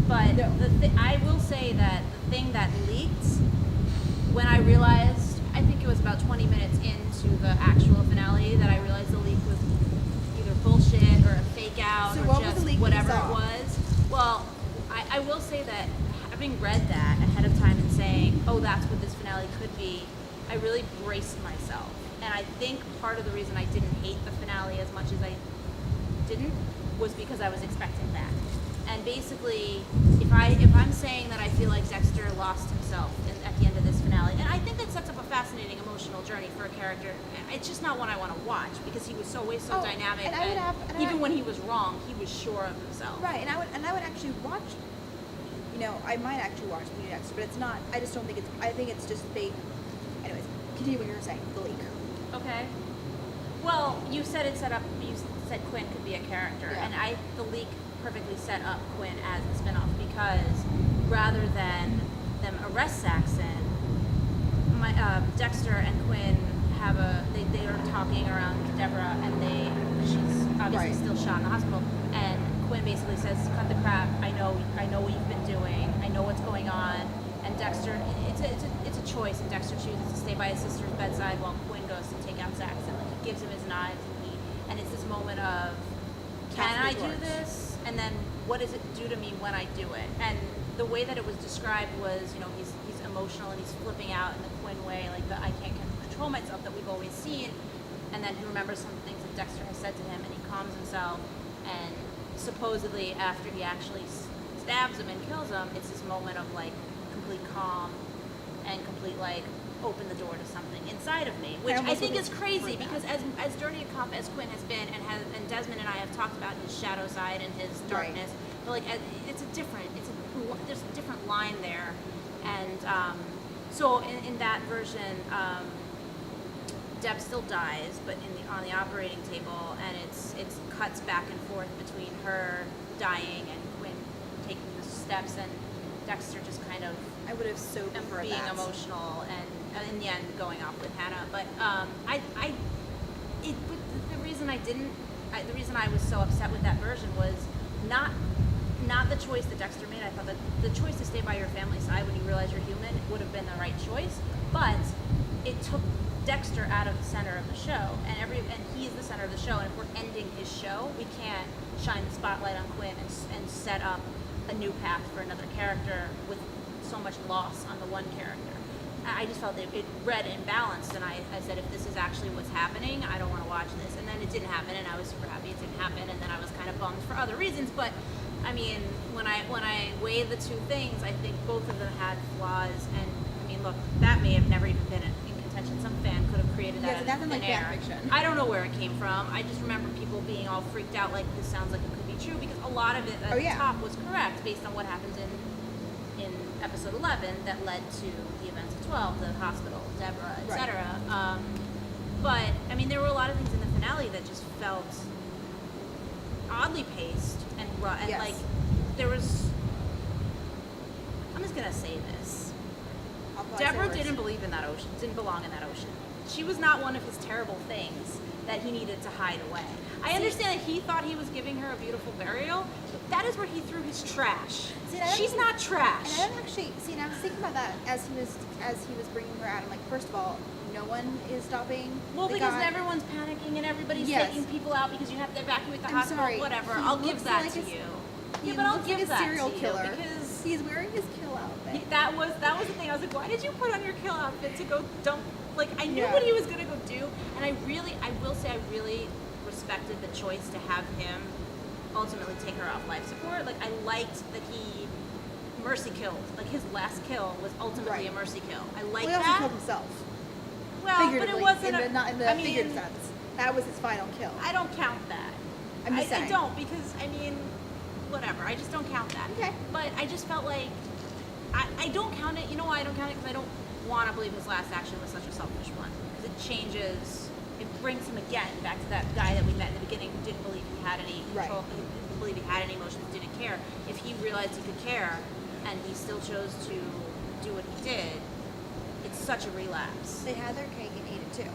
But No. I will say that the thing that leaked, when I realized, I think it was about 20 minutes into the actual finale, that I realized the leak was either bullshit or a fake out So or what was the just leak whatever you it saw? was. Well, I will say that having read that ahead of time and saying, oh, that's what this finale could be, I really braced myself. And I think part of the reason I didn't hate the finale as much as I didn't was because I was expecting that. And basically, if I'm saying that I feel like Dexter lost himself at the end of this finale, and I think that sets up a fascinating emotional journey for a character. It's just not one I want to watch because he was always so dynamic, and even when he was wrong, he was sure of himself. Right, and I would actually watch. I might actually watch the new Dexter, but it's not. I just don't think it's. I think it's just fake. Anyways, continue what you were saying. The leak. Okay. Well, you said it set up. You said Quinn could be a character, Yeah. and the leak perfectly set up Quinn as a spinoff because rather than them arrest Saxon, Dexter and Quinn have they are talking around Deborah, and she's obviously Right. still shot in the hospital, and Quinn basically says, "Cut the crap. I know what you've been doing. I know what's going on." And Dexter, it's a choice, and Dexter chooses to stay by his sister's bedside while Quinn goes to take out Saxon. Like, he gives him his knives, and it's this moment of, can I do this? And then what does it do to me when I do it? And the way that it was described was, he's emotional and he's flipping out in the Quinn way, like the I can't control myself that we've always seen. And then he remembers some things that Dexter has said to him, and he calms himself. And supposedly after he actually stabs him and kills him, it's this moment of like complete calm and complete like open the door to something inside of me, which I think is crazy because as dirty a cop as Quinn has been, and Desmond and I have talked about his shadow side and his darkness, but like there's a different line there, and so in that version, Deb still dies, but on the operating table, and it's cuts back and forth between her dying and Quinn taking the steps, and Dexter just kind of being emotional, and in the end going off with Hannah. But the reason I was so upset with that version was not the choice that Dexter made. I thought that the choice to stay by your family side when you realize you're human would have been the right choice, but it took Dexter out of the center of the show, and he's the center of the show, and if we're ending his show, we can't shine the spotlight on Quinn and set up a new path for another character with so much loss on the one character. I just felt that it read imbalanced, and I said, if this is actually what's happening, I don't want to watch this. And then it didn't happen, and I was super happy it didn't happen, and then I was kind of bummed for other reasons. But I mean, when I weigh the two things, I think both of them had flaws. And I mean, look, that may have never even been in contention. Some fan could have created that out of thin air. I don't know where it came from. I just remember people being all freaked out, like this sounds like it could be true, because a lot of it at the top was correct based on what happened in episode 11 that led to the events of 12, the hospital, Deborah, etc. But I mean, there were a lot of things in the finale that just felt oddly paced and like there was. I'm just gonna say this. Deborah didn't believe in that ocean. Didn't belong in that ocean. She was not one of his terrible things that he needed to hide away. I understand that he thought he was giving her a beautiful burial, but that is where he threw his trash. She's not trash. And I don't actually and I was thinking about that as he was bringing her out. I'm like, first of all, no one is stopping. Well, because everyone's panicking and everybody's taking people out because you have to evacuate the hospital. Sorry. Whatever, I'll give that to you. Yeah, but I'll give that to you. Serial killer because he's wearing his kill outfit. That was the thing. I was like, why did you put on your kill outfit to go dump? Like, I knew what he was gonna go do, and I will say I really respected the choice to have him ultimately take her off life support. Like, I liked that he mercy killed. Like, his last kill was ultimately a mercy kill. I like that. He also killed himself. Well, but it wasn't not in the figured sense. That was his final kill. I don't count that. I'm just saying. I don't, because I mean, whatever. I just don't count that. Okay. But I just felt like I don't count it. You know why I don't count it? Because I don't want to believe his last action was such a selfish one. Because it changes. It brings him again back to that guy that we met in the beginning who didn't believe he had any control. He didn't believe he had any emotions. Didn't care. If he realized he could care, and he still chose to do what he did, it's such a relapse. They had their cake and ate it too.